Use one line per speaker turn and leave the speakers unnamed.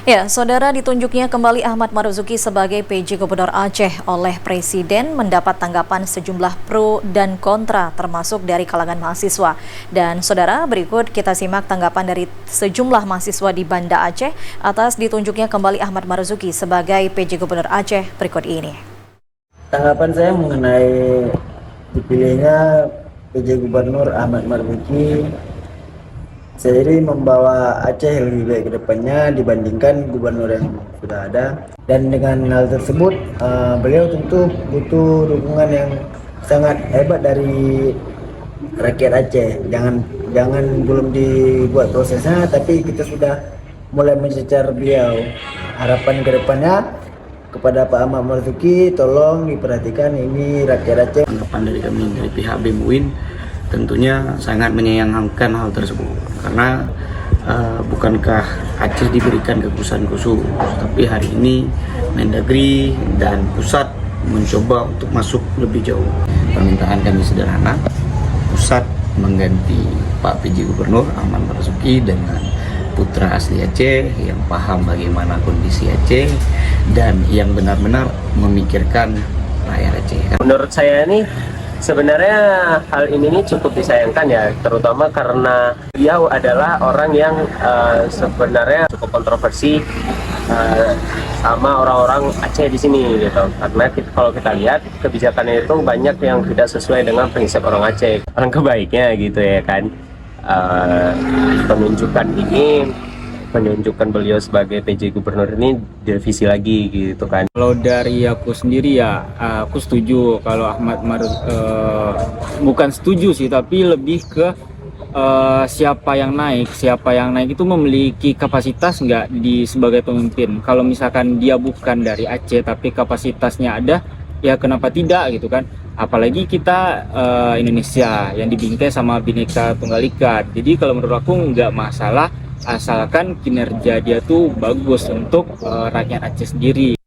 Ya, saudara, ditunjuknya kembali Ahmad Marzuki sebagai PJ Gubernur Aceh oleh Presiden mendapat tanggapan sejumlah pro dan kontra termasuk dari kalangan mahasiswa. Dan saudara, berikut kita simak tanggapan dari sejumlah mahasiswa di Banda Aceh atas ditunjuknya kembali Ahmad Marzuki sebagai PJ Gubernur Aceh berikut ini.
Tanggapan saya mengenai dipilihnya PJ Gubernur Ahmad Marzuki seiring membawa Aceh lebih baik ke depannya dibandingkan gubernur yang sudah ada. Dan dengan hal tersebut, beliau tentu butuh dukungan yang sangat hebat dari rakyat Aceh. Jangan belum dibuat prosesnya, tapi kita sudah mulai mencecar beliau. Harapan ke depannya kepada Pak Ahmad Marzuki, tolong diperhatikan ini rakyat Aceh.
Tanggapan dari kami dari pihak BEM UIN tentunya sangat menyayangkan hal tersebut, karena bukankah Aceh diberikan kekhususan khusus, tapi hari ini Mendagri dan pusat mencoba untuk masuk lebih jauh. Permintaan kami sederhana, pusat mengganti Pak PJ Gubernur Ahmad Marzuki dengan putra asli Aceh yang paham bagaimana kondisi Aceh dan yang benar-benar memikirkan rakyat Aceh.
Menurut saya ini sebenarnya hal ini cukup disayangkan ya, terutama karena beliau adalah orang yang sebenarnya cukup kontroversi sama orang-orang Aceh di sini gitu. Karena kalau kita lihat kebijakannya itu banyak yang tidak sesuai dengan prinsip orang Aceh, orang kebaiknya gitu ya kan. Penunjukan beliau sebagai PJ Gubernur ini direvisi lagi gitu kan.
Kalau dari aku sendiri ya, aku setuju kalau Ahmad bukan setuju sih, tapi lebih ke siapa yang naik itu memiliki kapasitas nggak sebagai pemimpin. Kalau misalkan dia bukan dari Aceh tapi kapasitasnya ada, ya kenapa tidak gitu kan. Apalagi kita Indonesia yang dibingkai sama Bhinneka Tunggal Ika. Jadi kalau menurut aku nggak masalah, asalkan kinerja dia tuh bagus untuk rakyat Aceh sendiri.